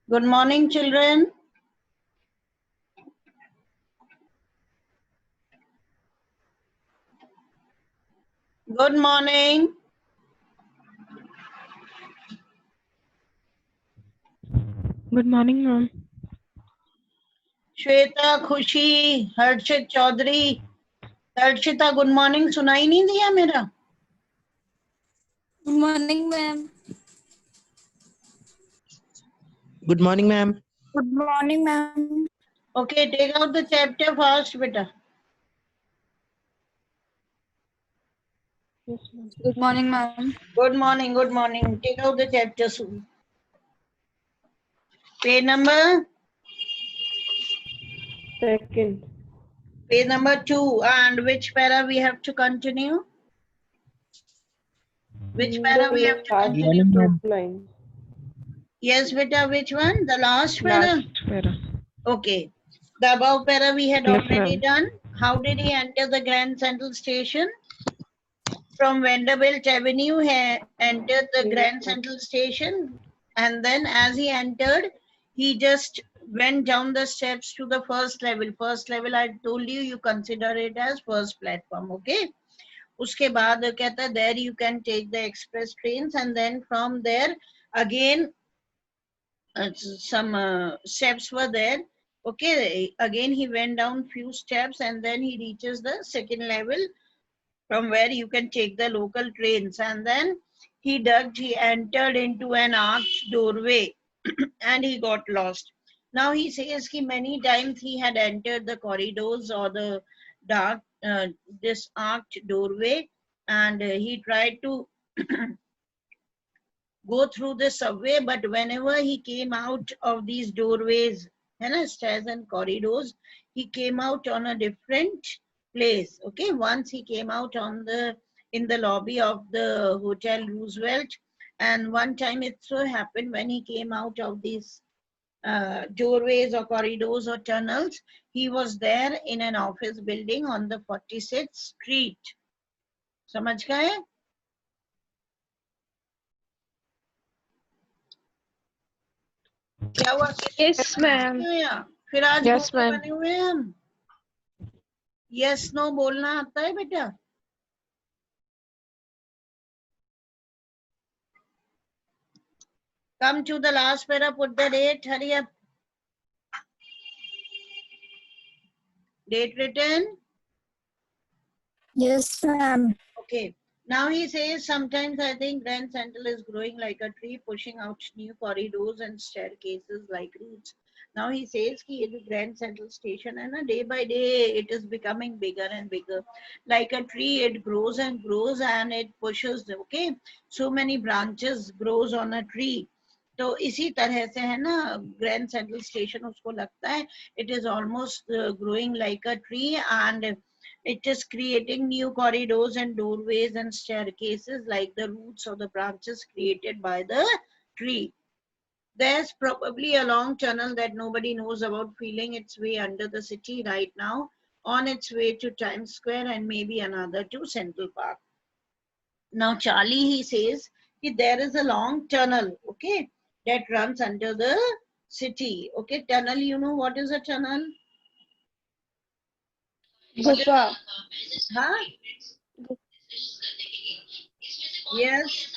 Good morning, children. Good morning. Good morning, ma'am. Shweta, खुशी, हर्षित Chaudhary, Harshita good morning सुनाई नहीं दिया मेरा? Good morning, ma'am. Good morning, ma'am. Good morning, ma'am. Okay, take out the chapter first, beta. Yes, ma'am. Good morning, ma'am. Good morning, good morning. Take out the chapter soon. Page number? Second. Page number 2. And which para we have to continue? Which para we have to Last continue? two lines. Yes, beta, which one? The last para? Last para. Okay. The above para we had Yes, already ma'am. done. How did he enter the Grand Central Station? From Vanderbilt Avenue, he entered the Grand Central Station, and then as he entered, he just went down the steps to the first level. First level, I told you, you consider it as first platform, okay? उसके बाद कहता है there you can take the express trains, and then from there again some steps were there. Okay, again he went down few steps, and then he reaches the second level, from where you can take the local trains. And then he entered into an arched doorway and he got lost. Now he says कि many times he had entered the corridors or the dark, this arched doorway, and he tried to go through the subway, but whenever he came out of these doorways, stairs and corridors, he came out on a different place. Okay, once he came out in the lobby of the Hotel Roosevelt, and one time it so happened when he came out of these doorways or corridors or tunnels, he was there in an office building on the 46th Street. समझ गए? क्या हुआ? Yes, ma'am. फिर आज Yes, गोले ma'am. बने हुए हैं हम. यस नो बोलना आता है बेटा? Come to the last para, put the date, hurry up. Date written? Yes, ma'am. Okay. Now he says, sometimes I think Grand Central is growing like a tree, pushing out new corridors and staircases like roots. Now he says कि ये जो Grand Central Station है ना, day by day it is becoming bigger and bigger. Like a tree, it grows and grows and it pushes, okay? So many branches grows on a tree. तो इसी तरह से है ना ग्रैंड सेंट्रल स्टेशन उसको लगता है it is almost growing like a tree, and it is creating new corridors and doorways and staircases like the roots or the branches created by the tree. There's probably a long tunnel that nobody knows about feeling its way under the city right now, on its way to Times Square and maybe another to Central Park. Now, Charlie, he says that there is a long tunnel, okay, that runs under the city. Okay, tunnel, you know what is a tunnel? Gufa. Huh? Yes.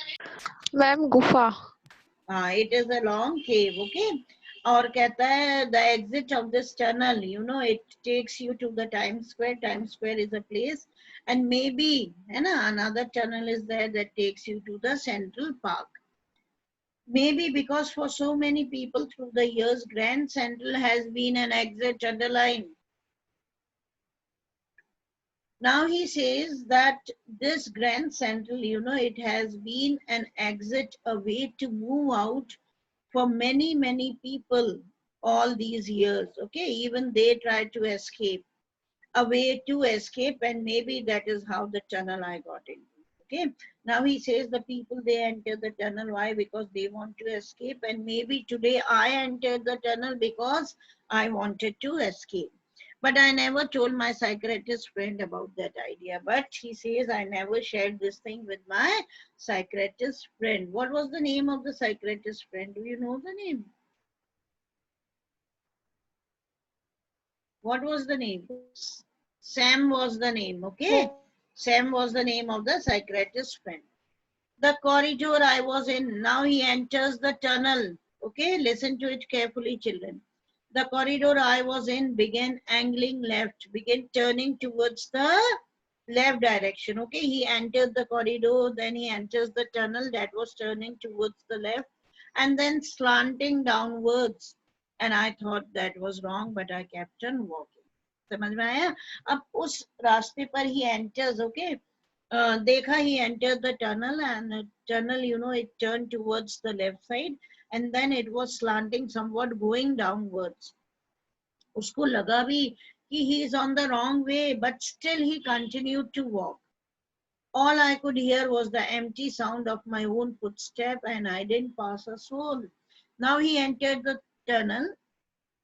Ma'am, Gufa. It is a long cave, okay? और कहता है the exit of this tunnel, you know, it takes you to the Times Square. Times Square is a place, and maybe है ना, another tunnel is there that takes you to the Central Park. Maybe because for so many people through the years, Grand Central has been an exit underline. Now he says that this Grand Central, you know, it has been an exit, a way to move out for many, many people all these years. Okay, even they try to escape, a way to escape, and maybe that is how the tunnel I got into. Okay, now he says the people they enter the tunnel, why? Because they want to escape, and maybe today I entered the tunnel because I wanted to escape. But I never told my psychiatrist friend about that idea. But he says I never shared this thing with my psychiatrist friend. What was the name of the psychiatrist friend? Do you know the name? What was the name? Sam was the name, okay? Sam was the name of the psychiatrist friend. The corridor I was in, now he enters the tunnel. Okay, listen to it carefully, children. The corridor I was in began angling left, began turning towards the left direction. Okay, he entered the corridor, then he enters the tunnel that was turning towards the left and then slanting downwards. And I thought that was wrong, but I kept on walking. समझ में आया? अब उस रास्ते पर he enters, okay? Dekha, he entered the tunnel and the tunnel, you know, it turned towards the left side and then it was slanting somewhat going downwards. Usko laga bhi कि he is on the wrong way, but still he continued to walk. All I could hear was the empty sound of my own footstep and I didn't pass a soul. Now he entered the tunnel.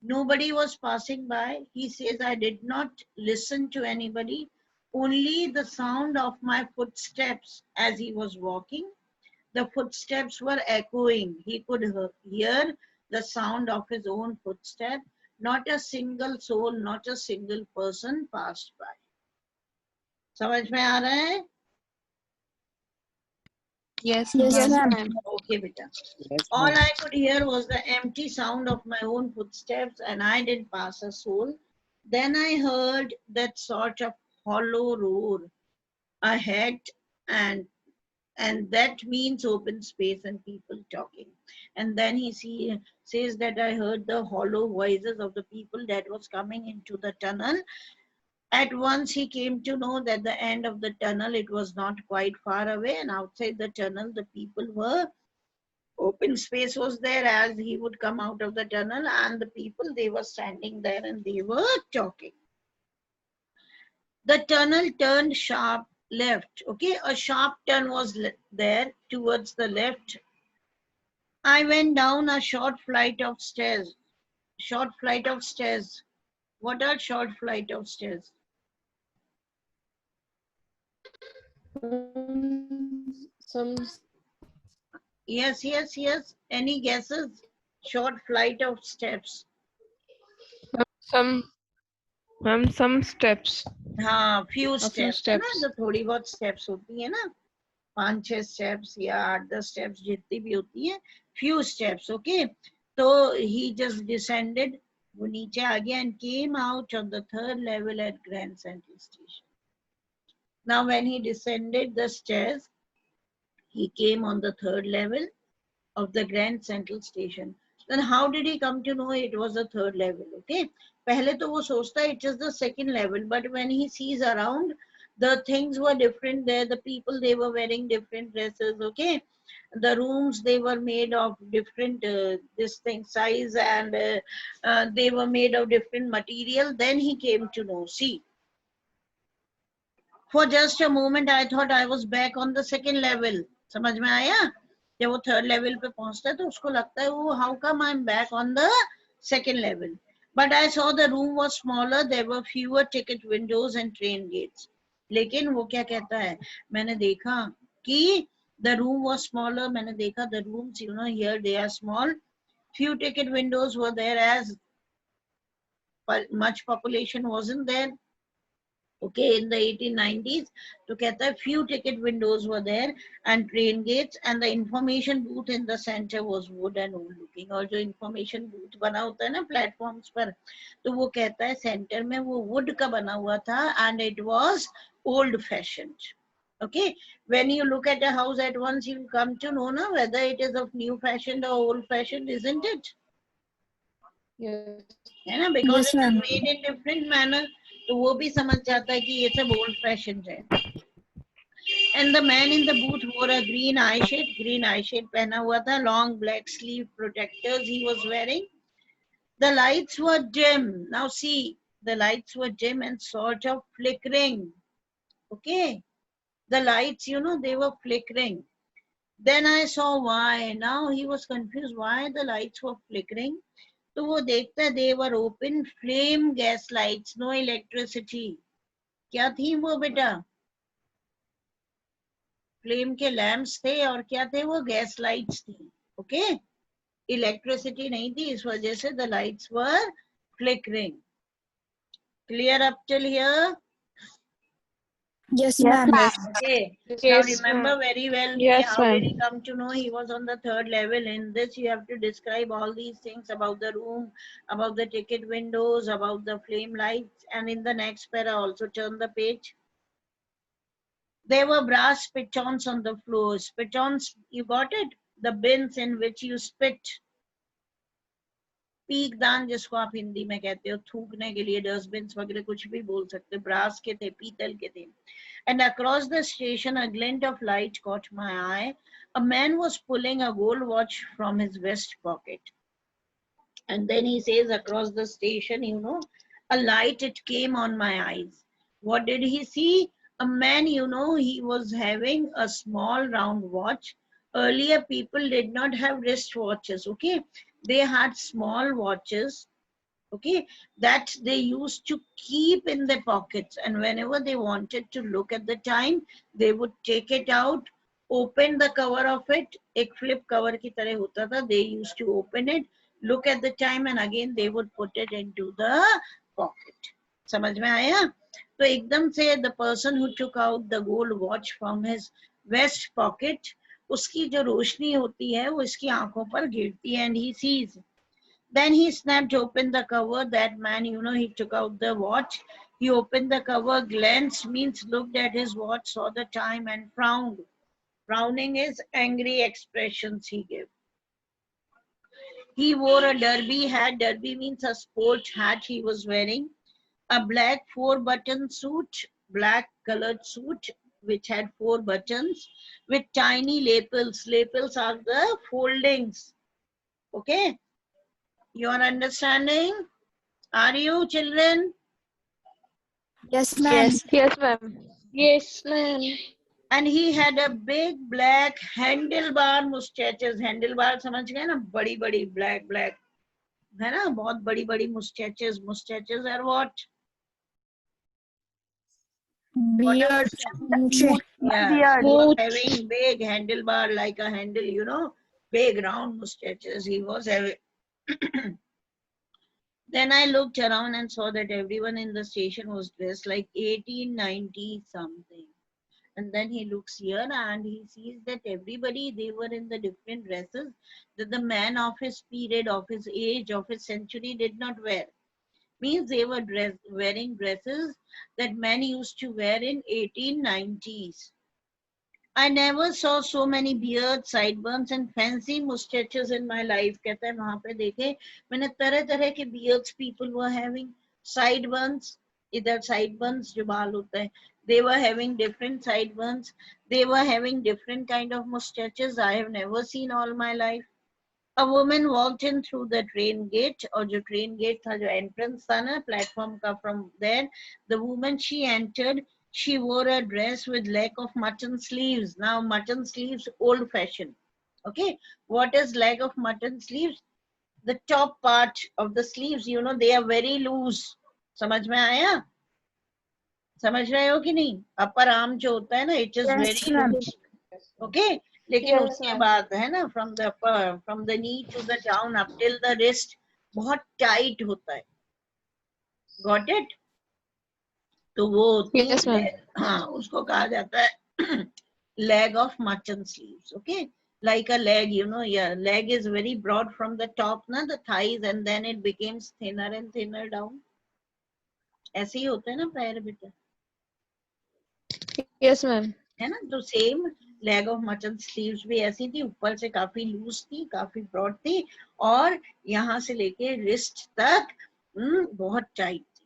Nobody was passing by. He says, I did not listen to anybody, only the sound of my footsteps as he was walking. The footsteps were echoing. He could hear the sound of his own footstep. Not a single soul, not a single person passed by. समझ में आ रहा है? Yes, Yes, ma'am. ma'am. Okay, beta. Yes, All ma'am. I could hear was the empty sound of my own footsteps and I didn't pass a soul. Then I heard that sort of hollow roar ahead and that means open space and people talking. And then he says that I heard the hollow voices of the people that was coming into the tunnel. At once he came to know that the end of the tunnel, it was not quite far away, and outside the tunnel the people were, open space was there as he would come out of the tunnel, and the people, they were standing there and they were talking. The tunnel turned sharp left. Okay, a sharp turn was there towards the left. I went down a short flight of stairs. Short flight of stairs. What are short flight of stairs? Some Yes, yes, yes. Any guesses? Short flight of steps. some steps. हाँ, few few steps है ना, steps. जो थोड़ी बहुत steps होती है ना, 5-6 steps या 8-10 steps जितनी भी होती हैं, few steps, okay. So he just descended, वो नीचे आ गया and came out on the 3rd level at Grand Central Station. Now when he descended the stairs, he came on the 3rd level of the Grand Central Station. Then how did he come to know it was the 3rd level? Okay, पहले तो वो सोचता है it is the 2nd level, but when he sees around, the things were different there. The people, they were wearing different dresses. Okay, the rooms, they were made of different this thing size, and they were made of different material. Then he came to know. See, for just a moment I thought I was back on the 2nd level. समझ में आया? जब वो 3rd level पे पहुंचता है तो उसको लगता है वो how come I'm back on the 2nd level. But I saw the room was smaller, there were fewer ticket windows and train gates. लेकिन वो क्या कहता है, मैंने देखा कि the room was smaller, मैंने देखा the rooms, you know, here they are small, few ticket windows were there as much population wasn't there. Okay, in the 1890s, तो कहता है few ticket windows were there and train gates, and the information booth in the center was wood and old looking. और जो information booth बना होता है ना platforms पर, तो वो कहता है center में वो wood का बना हुआ था and it was old fashioned. Okay, when you look at a house at once, you come to know na, whether it is of new fashioned or old fashioned, isn't it? Yes. है ना, because Yes, it is ma'am. made in different manner, तो वो भी समझ जाता है कि ये सब old fashioned है. And the man in the booth wore a green eye shade पहना हुआ था, long black sleeve protectors he was wearing. The lights were dim. Now see, the lights were dim and sort of flickering. Okay, the lights, you know, they were flickering. Then I saw why. Now he was confused why the lights were flickering. तो वो देखता है they were open flame gas lights, no electricity. क्या थी वो बेटा? Flame के lamps थे और क्या थे वो? गैस लाइट्स थी. ओके, इलेक्ट्रिसिटी नहीं थी, इस वजह से the lights were flickering. Clear up till here? Yes, ma'am. Okay. Now Yes, remember ma'am. very well, Yes, how did he ma'am. come to know he was on the third level? In this, you have to describe all these things about the room, about the ticket windows, about the flame lights, and in the next para also turn the page. There were brass pitons on the floors. Pitons, you got it? The bins in which you spit. Peak दान जिसको आप हिंदी में कहते हो, थूकने के लिए dustbin वगैरह कुछ भी बोल सकते, ब्रास के थे, पीतल के थे. And across the station a glint of light caught my eye. A man was pulling a gold watch from his vest pocket. And then he says, across the station, you know, a light, it came on my eyes. What did he see? A man, you know, he was having a small round watch. Earlier people did not have wrist watches, okay? They had small watches, okay, that they used to keep in their pockets, and whenever they wanted to look at the time, they would take it out, open the cover of it, एक flip cover की तरह होता था, they used to open it, look at the time, and again they would put it into the pocket. समझ में आया? तो एकदम से the person who took out the gold watch from his vest pocket, उसकी जो रोशनी होती है वो इसकी आंखों पर गिरती है, and he sees. Then he snapped open the cover. That man, you know, he took out the watch. He opened the cover, glanced means looked at his watch, saw the time, and frowned. Frowning is angry expressions he gave. He wore a derby hat. Derby means a sport hat he was wearing. A black 4-button suit, black colored suit, which had 4 buttons with tiny lapels. Lapels are the foldings. Okay? You are understanding? Are you, children? Yes, ma'am. Yes, ma'am. Yes, ma'am. And he had a big black handlebar mustaches. Handlebar समझ गए ना, बड़ी बड़ी black है ना, बहुत बड़ी बड़ी mustaches. Mustaches are what? What are Beard. mustaches? Yeah, he was Smooth. having big handlebar like a handle, you know, big round mustaches. He was having. Then I looked around and saw that everyone in the station was dressed like 1890 something. And then he looks here and he sees that everybody, they were in the different dresses that the man of his period, of his age, of his century did not wear. Means they were wearing dresses that men used to wear in 1890s. I never saw so many beards, sideburns and fancy mustaches in my life. कहता है वहां पे देखे मैंने तरह तरह के beards people were having, sideburns, इधर sideburns जो बाल होता है, they were having different sideburns, they were having different kind of mustaches I have never seen all my life. A woman walked in through the train gate, और जो train gate था, जो entrance था ना platform का, from there the woman she entered. She wore a dress with leg of mutton sleeves. Now mutton sleeves old fashioned. Okay, what is leg of mutton sleeves? The top part of the sleeves, you know, they are very loose. समझ में आया? समझ रहे हो कि नहीं? Upper arm जो होता है ना, it is Yes, very ma'am. loose. Okay, लेकिन Yes, उसके ma'am. बाद है ना, from the upper, from the knee to the down up till the wrist बहुत tight होता है. Got it? तो वो होती Yes, ma'am. है, हाँ, उसको कहा जाता है leg of mutton sleeves. Okay, like a leg, you know, yeah, leg is very broad from the top na, the thighs, and then it becomes thinner and thinner down. ऐसे ही होता है ना पैर बेटा, Yes, ma'am. है ना? तो same leg of mutton sleeves भी ऐसी थी, ऊपर से काफी लूज थी, काफी ब्रॉड थी, और यहाँ से लेके रिस्ट तक बहुत टाइट थी.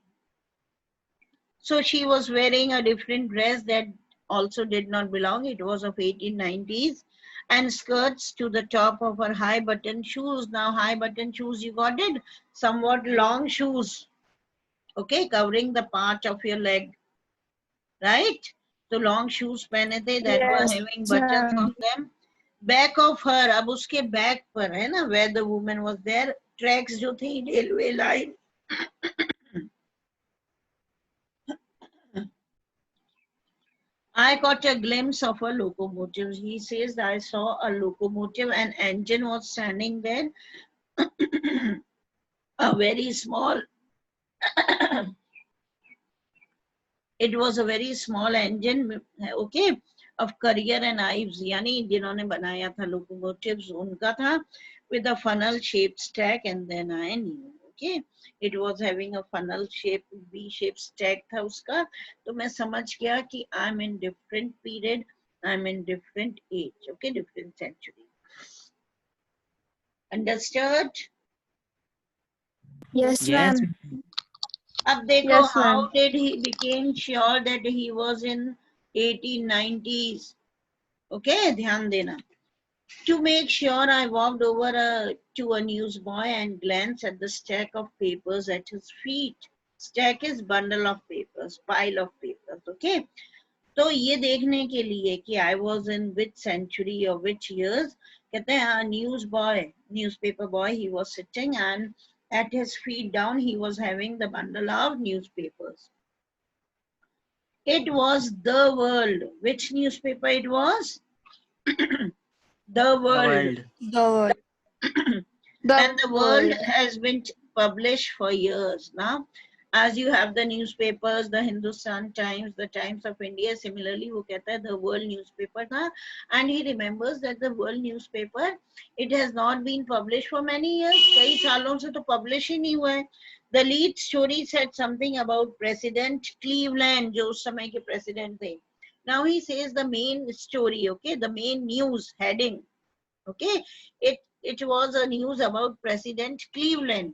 So she was wearing a different dress that also did not belong. It was of 1890s, and skirts to the top of her high button shoes. Now high button shoes, you got it? Somewhat long shoes, okay, covering the part of your leg, right? So long shoes पहने थे that were Yes, having buttons ma'am. on them. Back of her, अब उसके back पर है ना, where the woman was there, tracks जो थी railway line. I caught a glimpse of a locomotive. He says that I saw a locomotive, an engine was standing there, a very small It was a very small engine, okay, of Courier and Ives, यानी जिन्होंने बनाया था locomotives उनका था, with a funnel shaped stack, and then I knew, okay, it was having a funnel shape, V shaped stack था उसका, तो मैं समझ गया कि I'm in different period, I'm in different age, okay, different century. Understood? Yes, Yes. ma'am. अब देखो, Yes, how ma'am. did he became sure that he was in 1890s? Okay, ध्यान देना. To make sure, I walked over to a newsboy and glanced at the stack of papers at his feet. Stack is bundle of papers, pile of papers. Okay. तो ये देखने के लिए कि I was in which century or which years, कहते हैं newspaper boy, he was sitting and at his feet down he was having the bundle of newspapers. It was The World. Which newspaper it was? The The World. world. And the World World. has been published for years now. As you have the newspapers, the Hindustan Times, the Times of India, similarly, वो कहता है the World newspaper था, and he remembers that the World newspaper, it has not been published for many years. कई सालों से तो publish ही नहीं हुआ है. The lead story said something about President Cleveland, जो उस समय के president थे. Now he says the main story, okay, the main news heading, okay, it was a news about President Cleveland.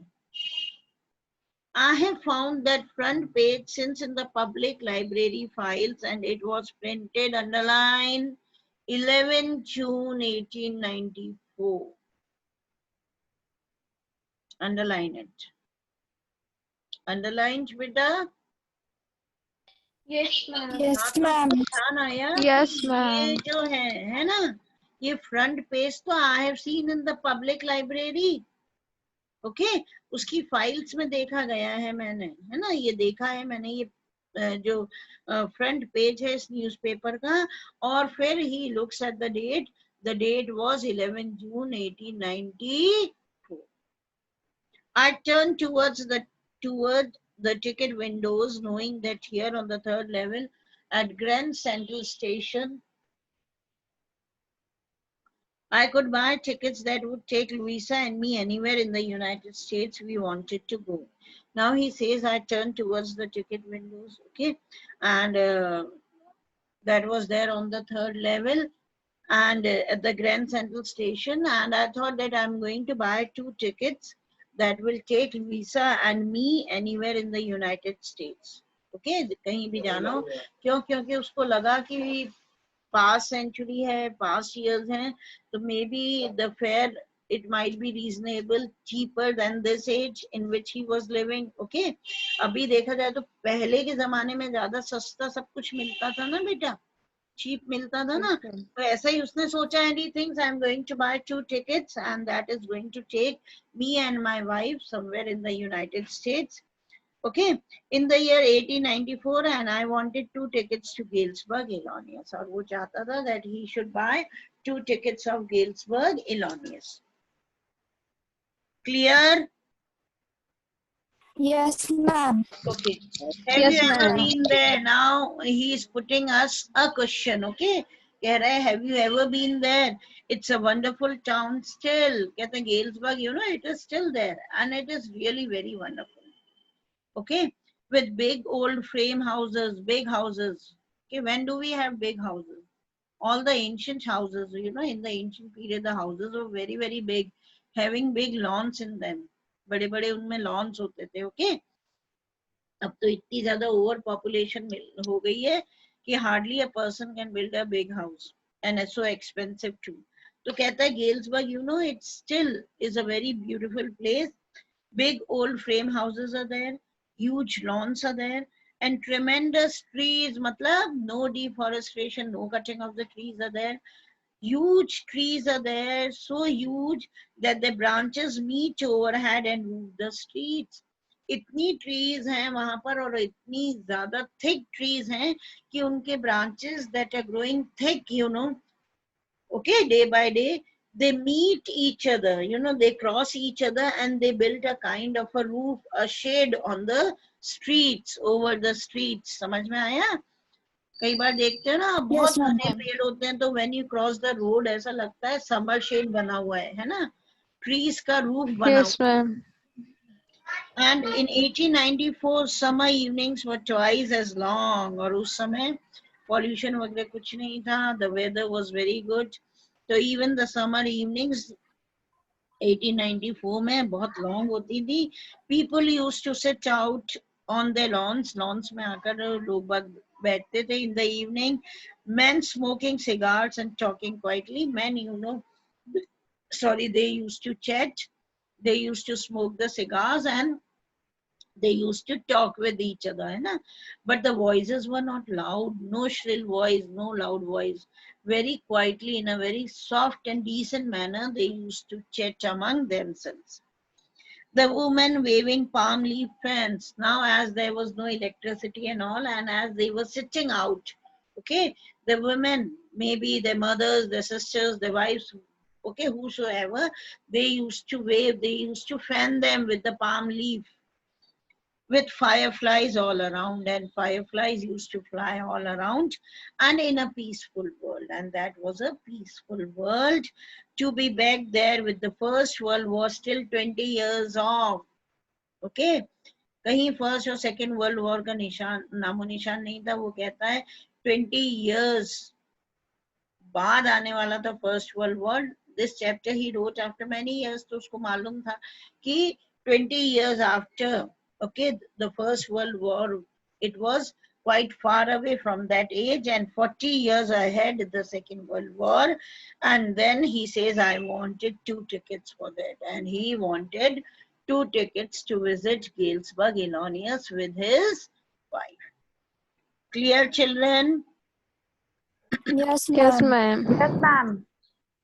I have found that front page since in the public library files, and it was printed underline 11 June 1894. Underline it. Underlined beta. Yes, ma'am. Yes, ma'am. ध्यान आया? Yes, ये ma'am. जो है ना, ये front page तो I have seen in the public library. Okay, उसकी files में देखा गया है मैंने, है ना, ये देखा है मैंने, ये जो फ्रंट पेज है इस न्यूज़पेपर का. और फिर he looks at the date was 11 June 1894. I turned towards the ticket windows, knowing that here on the third level at Grand Central Station I could buy tickets that would take Louisa and me anywhere in the United States we wanted to go. Now he says I turned towards the ticket windows, okay, and that was there on the third level and at the Grand Central Station, and I thought that I'm going to buy 2 tickets that will take Louisa and me anywhere in the United States. Okay, कहीं भी जाना हो, क्यों, क्योंकि उसको लगा कि past century है, past years हैं, so maybe the fare, it might be reasonable, cheaper than this age in which he was living. Okay, अभी देखा जाए तो पहले के जमाने में ज्यादा सस्ता सब कुछ मिलता था ना बेटा, cheap मिलता था ना, तो ऐसा ही उसने सोचा, and he thinks I'm going to buy 2 tickets and that is going to take me and my wife somewhere in the United States. Okay, in the year 1894, and I wanted 2 tickets to Galesburg, Illinois. और वो चाहता था that he should buy 2 tickets of Galesburg, Illinois. Clear? Yes, ma'am. Okay. Have Yes, you ever ma'am. been there? Now he is putting us a question. Okay. कह रहा है, have you ever been there? It's a wonderful town still. कहते हैं Galesburg, you know, it is still there and it is really very wonderful. Okay, with big old frame houses, big houses. Okay, when do we have big houses? All the ancient houses, you know, in the ancient period, the houses were very, very big, having big lawns in them. बड़े बड़े उनमें lawns होते थे. Okay, अब तो इतनी ज्यादा over population हो गई है कि hardly a person can build a big house, and it's so expensive too. तो कहता है Galesburg, you know, it still is a very beautiful place. Big old frame houses are there, huge lawns are there, and tremendous trees, matlab no deforestation, no cutting of the trees are there. Huge trees are there, so huge that the branches meet overhead and roof the streets. इतनी trees हैं वहां पर और इतनी ज्यादा thick trees हैं कि उनके branches that are growing thick, you know, okay, day by day, they meet each other, you know, they cross each other and they build a kind of a roof, a shade on the streets, over the streets. समझ में आया? कई बार देखते हैं ना बहुत ma'am. घने पेड़ होते हैं तो when you cross the road ऐसा लगता है summer shade बना हुआ है ना? Trees का roof बना Yes, हुआ है. ma'am. And in 1894 summer evenings were twice as long. और उस समय pollution वगैरह कुछ नहीं था. The weather was very good. So even the summer evenings 1894 में बहुत long होती थी. People used to sit out on their lawns. Lawns में आकर लोग बैठते थे in the evening. Men smoking cigars and talking quietly. Men, you know, sorry, they used to chat. They used to smoke the cigars and they used to talk with each other, है ना? But the voices were not loud, no shrill voice, no loud voice. Very quietly, in a very soft and decent manner, they used to chat among themselves. The women waving palm leaf fans. Now, as there was no electricity and all, and as they were sitting out, okay, the women, maybe their mothers, their sisters, their wives, okay, whosoever, they used to wave, they used to fan them with the palm leaf, with fireflies all around, and fireflies used to fly all around, and in a peaceful world. And that was a peaceful world. To be back there with the First World War still 20 years off. Okay, कहीं first और second world war का निशान नामो निशान नहीं था. वो कहता है 20 years बाद आने वाला था first world war. This chapter he wrote after many years, तो उसको मालूम था कि 20 years after, okay, the First World War, it was quite far away from that age, and 40 years ahead the Second World War. And then he says, I wanted 2 tickets for that, and he wanted 2 tickets to visit Galesburg, Illinois with his wife. Clear, children? Yes, Yes, ma'am. ma'am.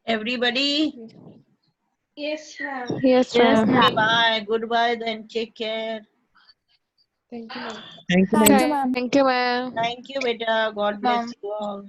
Everybody? Yes, ma'am. Okay, bye. Goodbye then. Take care. Thank you, Thank ma'am. you, ma'am. Thank you, ma'am. Thank you, beta. God bless you all.